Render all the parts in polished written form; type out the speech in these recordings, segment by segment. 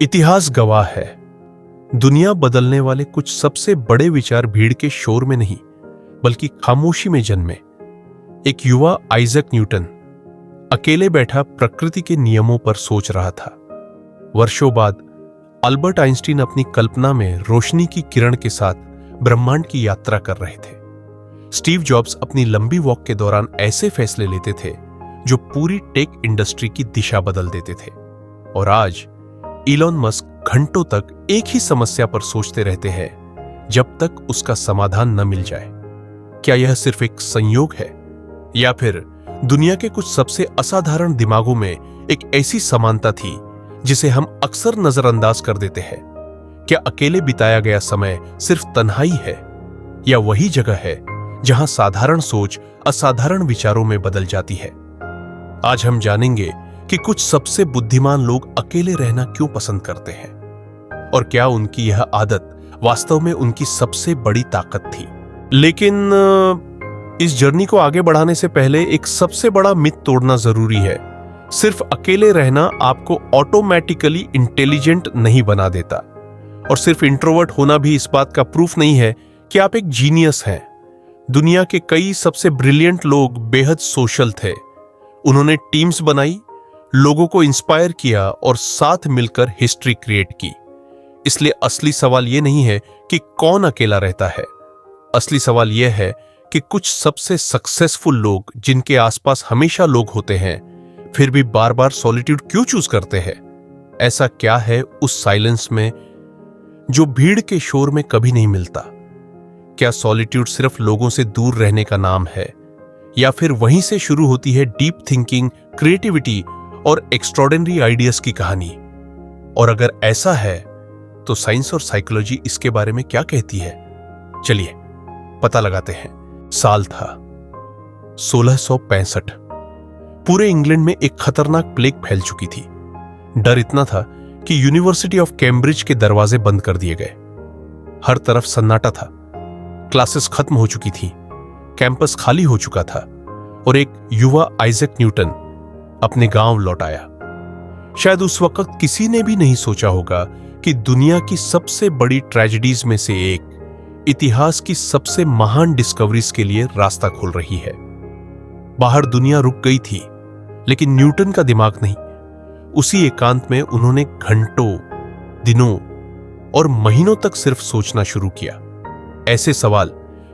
इतिहास गवाह है, दुनिया बदलने वाले कुछ सबसे बड़े विचार भीड़ के शोर में नहीं बल्कि खामोशी में जन्मे। एक युवा आइजक न्यूटन अकेले बैठा प्रकृति के नियमों पर सोच रहा था। वर्षों बाद अल्बर्ट आइंस्टीन अपनी कल्पना में रोशनी की किरण के साथ ब्रह्मांड की यात्रा कर रहे थे। स्टीव जॉब्स अपनी लंबी वॉक के दौरान ऐसे फैसले लेते थे जो पूरी टेक इंडस्ट्री की दिशा बदल देते थे। और आज इलॉन मस्क घंटों तक एक ही समस्या पर सोचते रहते हैं जब तक उसका समाधान न मिल जाए। क्या यह सिर्फ एक संयोग है या फिर दुनिया के कुछ सबसे असाधारण दिमागों में एक ऐसी समानता थी जिसे हम अक्सर नजरअंदाज कर देते हैं? क्या अकेले बिताया गया समय सिर्फ तन्हाई है या वही जगह है जहां साधारण सोच असाधारण विचारों में बदल जाती है? आज हम जानेंगे कि कुछ सबसे बुद्धिमान लोग अकेले रहना क्यों पसंद करते हैं और क्या उनकी यह आदत वास्तव में उनकी सबसे बड़ी ताकत थी। लेकिन इस जर्नी को आगे बढ़ाने से पहले एक सबसे बड़ा मिथ तोड़ना जरूरी है। सिर्फ अकेले रहना आपको ऑटोमेटिकली इंटेलिजेंट नहीं बना देता, और सिर्फ इंट्रोवर्ट होना भी इस बात का प्रूफ नहीं है कि आप एक जीनियस हैं। दुनिया के कई सबसे ब्रिलियंट लोग बेहद सोशल थे। उन्होंने टीम्स बनाई, लोगों को इंस्पायर किया और साथ मिलकर हिस्ट्री क्रिएट की। इसलिए असली सवाल यह नहीं है कि कौन अकेला रहता है, असली सवाल यह है कि कुछ सबसे सक्सेसफुल लोग जिनके आसपास हमेशा लोग होते हैं फिर भी बार बार सॉलिट्यूड क्यों चूज करते हैं? ऐसा क्या है उस साइलेंस में जो भीड़ के शोर में कभी नहीं मिलता? क्या सॉलिट्यूड सिर्फ लोगों से दूर रहने का नाम है या फिर वहीं से शुरू होती है डीप थिंकिंग, क्रिएटिविटी और एक्स्ट्रॉर्डिनरी आइडियाज की कहानी? और अगर ऐसा है तो साइंस और साइकोलॉजी इसके बारे में क्या कहती है? चलिए पता लगाते हैं। साल था 1665। पूरे इंग्लैंड में एक खतरनाक प्लेग फैल चुकी थी। डर इतना था कि यूनिवर्सिटी ऑफ कैम्ब्रिज के दरवाजे बंद कर दिए गए। हर तरफ सन्नाटा था, क्लासेस खत्म हो चुकी थी, कैंपस खाली हो चुका था और एक युवा आइजक न्यूटन अपने गांव लौट आया। शायद उस वक्त किसी ने भी नहीं सोचा होगा कि दुनिया की सबसे बड़ी ट्रेजेडीज में से एक इतिहास की सबसे महान डिस्कवरीज के लिए रास्ता खोल रही है। बाहर दुनिया रुक गई थी, लेकिन न्यूटन का दिमाग नहीं। उसी एकांत में उन्होंने घंटों, दिनों और महीनों तक सिर्फ सोचना शुरू किया, ऐसे सवाल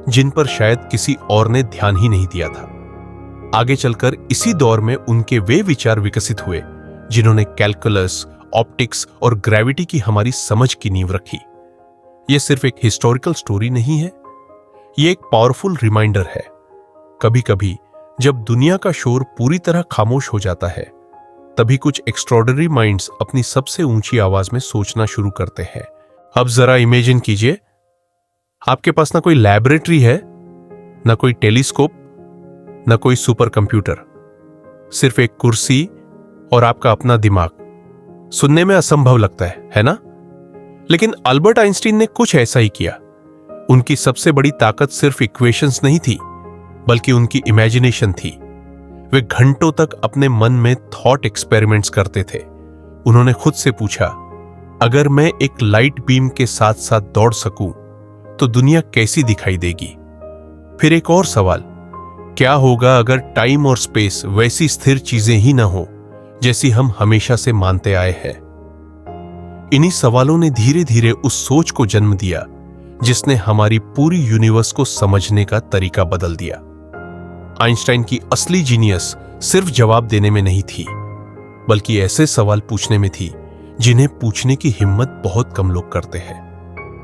जिन पर शायद किसी और ने ध्यान ही नहीं दिया था। आगे चलकर इसी दौर में उनके वे विचार विकसित हुए जिन्होंने कैलकुलस, ऑप्टिक्स और ग्रेविटी की हमारी समझ की नींव रखी। यह सिर्फ एक हिस्टोरिकल स्टोरी नहीं है, यह एक पावरफुल रिमाइंडर है। कभी कभी जब दुनिया का शोर पूरी तरह खामोश हो जाता है, तभी कुछ एक्स्ट्रॉर्डिनरी माइंड्स अपनी सबसे ऊंची आवाज में सोचना शुरू करते हैं। अब जरा इमेजिन कीजिए, आपके पास ना कोई लैबोरेटरी है, ना कोई टेलीस्कोप, ना कोई सुपर कंप्यूटर, सिर्फ एक कुर्सी और आपका अपना दिमाग। सुनने में असंभव लगता है ना? लेकिन अल्बर्ट आइंस्टीन ने कुछ ऐसा ही किया। उनकी सबसे बड़ी ताकत सिर्फ इक्वेशंस नहीं थी, बल्कि उनकी इमेजिनेशन थी। वे घंटों तक अपने मन में थॉट एक्सपेरिमेंट्स करते थे। उन्होंने खुद से पूछा, अगर मैं एक लाइट बीम के साथ साथ दौड़ सकूं तो दुनिया कैसी दिखाई देगी? फिर एक और सवाल, क्या होगा अगर टाइम और स्पेस वैसी स्थिर चीजें ही ना हो जैसी हम हमेशा से मानते आए हैं? इन्हीं सवालों ने धीरे धीरे उस सोच को जन्म दिया जिसने हमारी पूरी यूनिवर्स को समझने का तरीका बदल दिया। आइंस्टाइन की असली जीनियस सिर्फ जवाब देने में नहीं थी, बल्कि ऐसे सवाल पूछने में थी जिन्हें पूछने की हिम्मत बहुत कम लोग करते हैं।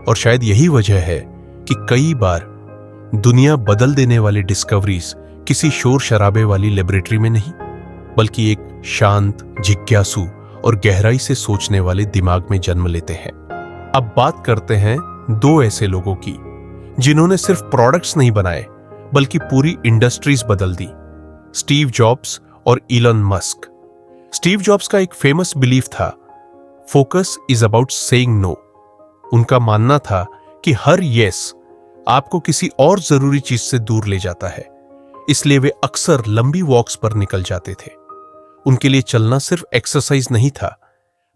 और शायद यही वजह है कि कई बार दुनिया बदल देने वाली डिस्कवरीज किसी शोर शराबे वाली लेबोरेटरी में नहीं, बल्कि एक शांत, जिज्ञासु और गहराई से सोचने वाले दिमाग में जन्म लेते हैं। अब बात करते हैं दो ऐसे लोगों की जिन्होंने सिर्फ प्रोडक्ट्स नहीं बनाए बल्कि पूरी इंडस्ट्रीज बदल दी, स्टीव जॉब्स और इलॉन मस्क। स्टीव जॉब्स का एक फेमस बिलीफ था, focus is about saying no. उनका मानना था कि हर यस आपको किसी और जरूरी चीज से दूर ले जाता है, इसलिए वे अक्सर लंबी वॉक्स पर निकल जाते थे। उनके लिए चलना सिर्फ एक्सरसाइज नहीं था,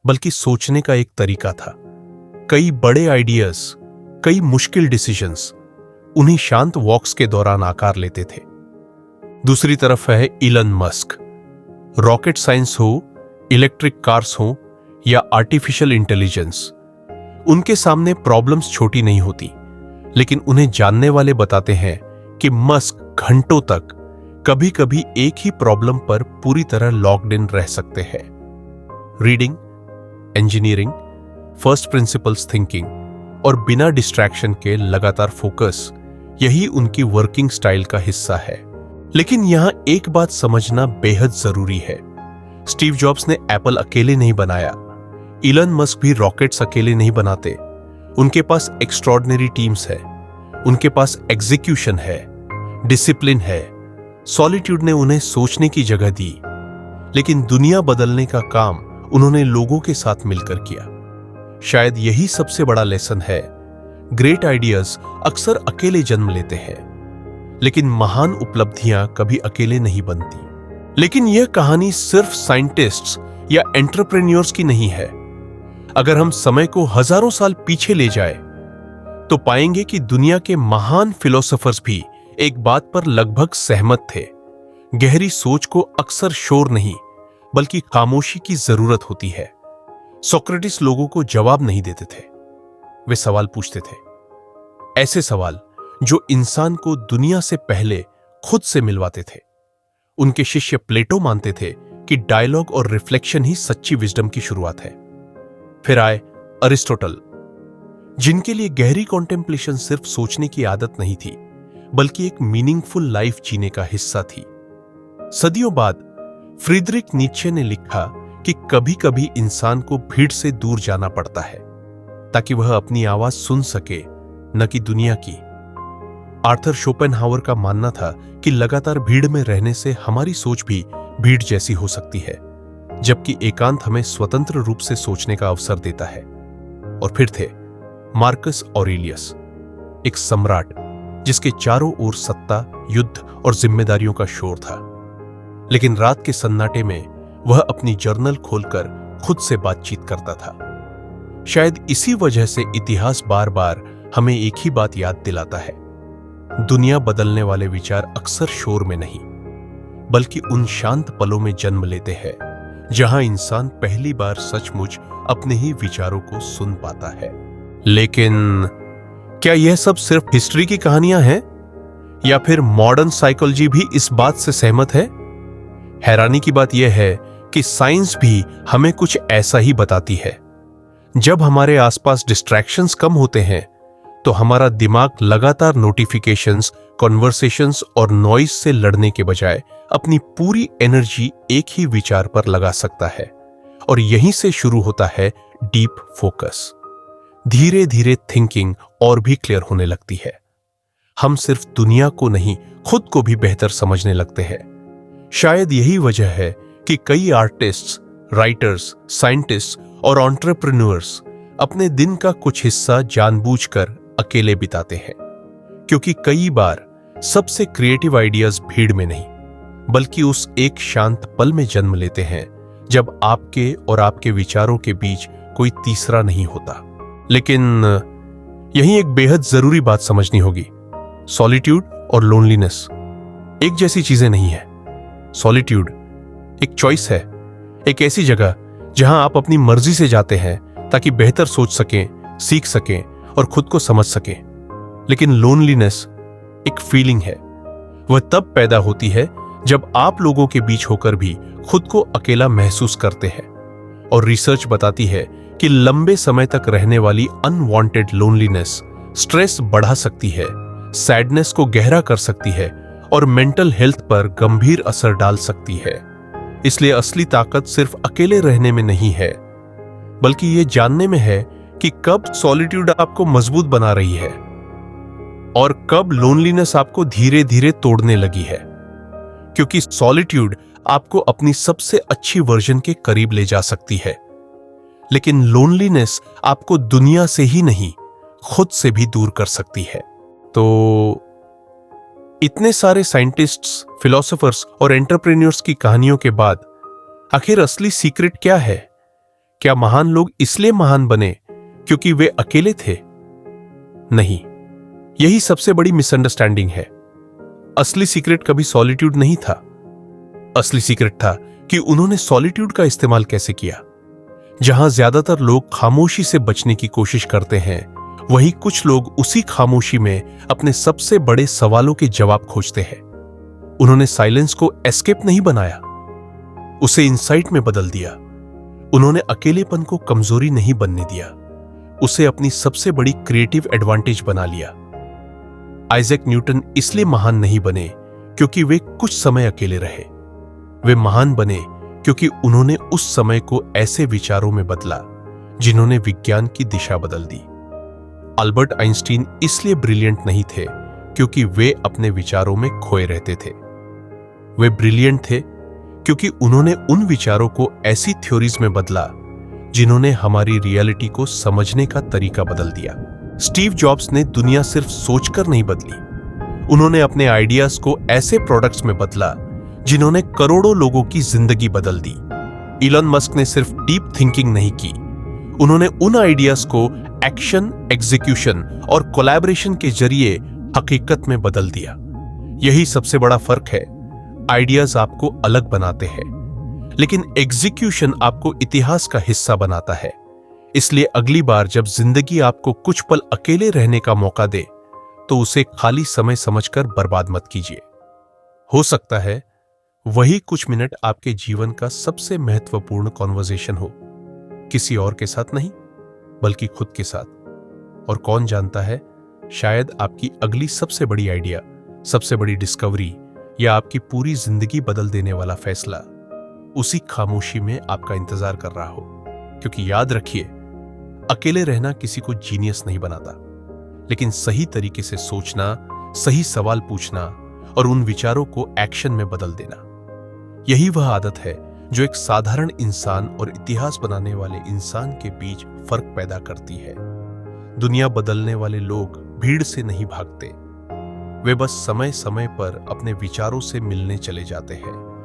बल्कि सोचने का एक तरीका था। कई बड़े आइडियाज, कई मुश्किल डिसीजंस उन्हीं शांत वॉक्स के दौरान आकार लेते थे। दूसरी तरफ है इलन मस्क। रॉकेट साइंस हो, इलेक्ट्रिक कार्स हो या आर्टिफिशियल इंटेलिजेंस, उनके सामने प्रॉब्लम्स छोटी नहीं होती, लेकिन उन्हें जानने वाले बताते हैं कि मस्क घंटों तक कभी कभी एक ही प्रॉब्लम पर पूरी तरह लॉक्ड इन रह सकते हैं। Reading, engineering, first principles thinking और बिना डिस्ट्रैक्शन के लगातार फोकस, यही उनकी वर्किंग स्टाइल का हिस्सा है। लेकिन यहां एक बात समझना बेहद जरूरी है। स्टीव जॉब्स ने एप्पल अकेले नहीं बनाया, इलन मस्क भी रॉकेट्स अकेले नहीं बनाते। उनके पास एक्स्ट्रॉर्डिनरी टीम्स है, उनके पास एग्जीक्यूशन है, डिसिप्लिन है। सॉलिट्यूड ने उन्हें सोचने की जगह दी, लेकिन दुनिया बदलने का काम उन्होंने लोगों के साथ मिलकर किया। शायद यही सबसे बड़ा लेसन है। ग्रेट आइडियाज अक्सर अकेले जन्म लेते हैं, लेकिन महान उपलब्धियां कभी अकेले नहीं बनती। लेकिन यह कहानी सिर्फ साइंटिस्ट्स या एंटरप्रेन्योर्स की नहीं है। अगर हम समय को हजारों साल पीछे ले जाए तो पाएंगे कि दुनिया के महान फिलोसोफर्स भी एक बात पर लगभग सहमत थे। गहरी सोच को अक्सर शोर नहीं बल्कि खामोशी की जरूरत होती है। सोक्रेटिस लोगों को जवाब नहीं देते थे, वे सवाल पूछते थे। ऐसे सवाल जो इंसान को दुनिया से पहले खुद से मिलवाते थे। उनके शिष्य प्लेटो मानते थे कि डायलॉग और रिफ्लेक्शन ही सच्ची विजडम की शुरुआत है। फिर आए अरिस्टोटल, जिनके लिए गहरी कॉन्टेम्पलेशन सिर्फ सोचने की आदत नहीं थी बल्कि एक मीनिंगफुल लाइफ जीने का हिस्सा थी। सदियों बाद फ्रीडरिक नीत्शे ने लिखा कि कभी कभी इंसान को भीड़ से दूर जाना पड़ता है ताकि वह अपनी आवाज सुन सके, न कि दुनिया की। आर्थर शोपेनहावर का मानना था कि लगातार भीड़ में रहने से हमारी सोच भी भीड़ जैसी हो सकती है, जबकि एकांत हमें स्वतंत्र रूप से सोचने का अवसर देता है। और फिर थे मार्कस ऑरेलियस, एक सम्राट जिसके चारों ओर सत्ता, युद्ध और जिम्मेदारियों का शोर था। लेकिन रात के सन्नाटे में वह अपनी जर्नल खोलकर खुद से बातचीत करता था। शायद इसी वजह से इतिहास बार बार हमें एक ही बात याद दिलाता है, दुनिया बदलने वाले विचार अक्सर शोर में नहीं बल्कि उन शांत पलों में जन्म लेते हैं जहां इंसान पहली बार सचमुच अपने ही विचारों को सुन पाता है। लेकिन क्या यह सब सिर्फ हिस्ट्री की कहानियां हैं या फिर मॉडर्न साइकोलॉजी भी इस बात से सहमत है? हैरानी की बात यह है कि साइंस भी हमें कुछ ऐसा ही बताती है। जब हमारे आसपास डिस्ट्रैक्शंस कम होते हैं तो हमारा दिमाग लगातार नोटिफिकेशंस, कॉन्वर्सेशंस और नॉइज से लड़ने के बजाय अपनी पूरी एनर्जी एक ही विचार पर लगा सकता है। और यहीं से शुरू होता है डीप फोकस। धीरे धीरे थिंकिंग और भी क्लियर होने लगती है। हम सिर्फ दुनिया को नहीं, खुद को भी बेहतर समझने लगते हैं। शायद यही वजह है कि कई आर्टिस्ट्स, राइटर्स, साइंटिस्ट और एंटरप्रेन्योर्स अपने दिन का कुछ हिस्सा जानबूझकर अकेले बिताते हैं, क्योंकि कई बार सबसे क्रिएटिव आइडियाज भीड़ में नहीं बल्कि उस एक शांत पल में जन्म लेते हैं जब आपके और आपके विचारों के बीच कोई तीसरा नहीं होता। लेकिन यहीं एक बेहद जरूरी बात समझनी होगी। सॉलिट्यूड और लोनलीनेस एक जैसी चीजें नहीं है। सॉलिट्यूड एक चॉइस है, एक ऐसी जगह जहां आप अपनी मर्जी से जाते हैं ताकि बेहतर सोच सकें, सीख सकें और खुद को समझ सकें। लेकिन लोनलीनेस एक फीलिंग है। वह तब पैदा होती है जब आप लोगों के बीच होकर भी खुद को अकेला महसूस करते हैं। और रिसर्च बताती है कि लंबे समय तक रहने वाली अनवांटेड लोनलीनेस स्ट्रेस बढ़ा सकती है, सैडनेस को गहरा कर सकती है और मेंटल हेल्थ पर गंभीर असर डाल सकती है। इसलिए असली ताकत सिर्फ अकेले रहने में नहीं है बल्कि यह जानने में है कि कब सॉलिट्यूड आपको मजबूत बना रही है और कब लोनलीनेस आपको धीरे धीरे तोड़ने लगी है। क्योंकि सॉलिट्यूड आपको अपनी सबसे अच्छी वर्जन के करीब ले जा सकती है, लेकिन लोनलीनेस आपको दुनिया से ही नहीं, खुद से भी दूर कर सकती है। तो इतने सारे साइंटिस्ट्स, फिलोसोफर्स और एंटरप्रेन्योर्स की कहानियों के बाद आखिर असली सीक्रेट क्या है? क्या महान लोग इसलिए महान बने क्योंकि वे अकेले थे? नहीं, यही सबसे बड़ी मिसअंडरस्टैंडिंग है। असली सीक्रेट कभी सॉलिट्यूड नहीं था। असली सीक्रेट था कि उन्होंने सॉलिट्यूड का इस्तेमाल कैसे किया। जहां ज्यादातर लोग खामोशी से बचने की कोशिश करते हैं, वहीं कुछ लोग उसी खामोशी में अपने सबसे बड़े सवालों के जवाब खोजते हैं। उन्होंने साइलेंस को एस्केप नहीं बनाया, उसे इंसाइट में बदल दिया। उन्होंने अकेलेपन को कमजोरी नहीं बनने दिया, उसे अपनी सबसे बड़ी क्रिएटिव एडवांटेज बना लिया। आइजैक न्यूटन इसलिए महान नहीं बने क्योंकि वे कुछ समय अकेले रहे। वे महान बने क्योंकि उन्होंने उस समय को ऐसे विचारों में बदला जिन्होंने विज्ञान की दिशा बदल दी। अल्बर्ट आइंस्टीन इसलिए ब्रिलियंट नहीं थे क्योंकि वे अपने विचारों में खोए रहते थे। वे ब्रिलियंट थे क्योंकि उन्होंने उन विचारों को ऐसी थ्योरीज में बदला जिन्होंने हमारी रियलिटी को समझने का तरीका बदल दिया। स्टीव जॉब्स ने दुनिया सिर्फ सोचकर नहीं बदली, उन्होंने अपने आइडियाज को ऐसे प्रोडक्ट्स में बदला जिन्होंने करोड़ों लोगों की जिंदगी बदल दी। इलॉन मस्क ने सिर्फ डीप थिंकिंग नहीं की, उन्होंने उन आइडियाज को एक्शन, एग्जीक्यूशन और कोलैबोरेशन के जरिए हकीकत में बदल दिया। यही सबसे बड़ा फर्क है। आइडियाज आपको अलग बनाते हैं, लेकिन एग्जीक्यूशन आपको इतिहास का हिस्सा बनाता है। इसलिए अगली बार जब जिंदगी आपको कुछ पल अकेले रहने का मौका दे, तो उसे खाली समय समझकर बर्बाद मत कीजिए। हो सकता है वही कुछ मिनट आपके जीवन का सबसे महत्वपूर्ण कॉन्वर्सेशन हो, किसी और के साथ नहीं, बल्कि खुद के साथ। और कौन जानता है, शायद आपकी अगली सबसे बड़ी आइडिया, सबसे बड़ी डिस्कवरी या आपकी पूरी जिंदगी बदल देने वाला फैसला उसी खामोशी में आपका इंतजार कर रहा हो। क्योंकि याद रखिए, अकेले रहना किसी को जीनियस नहीं बनाता, लेकिन सही तरीके से सोचना, सही सवाल पूछना और उन विचारों को एक्शन में बदल देना, यही वह आदत है जो एक साधारण इंसान और इतिहास बनाने वाले इंसान के बीच फर्क पैदा करती है। दुनिया बदलने वाले लोग भीड़ से नहीं भागते, वे बस समय समय पर अपने विचारों से मिलने चले जाते हैं।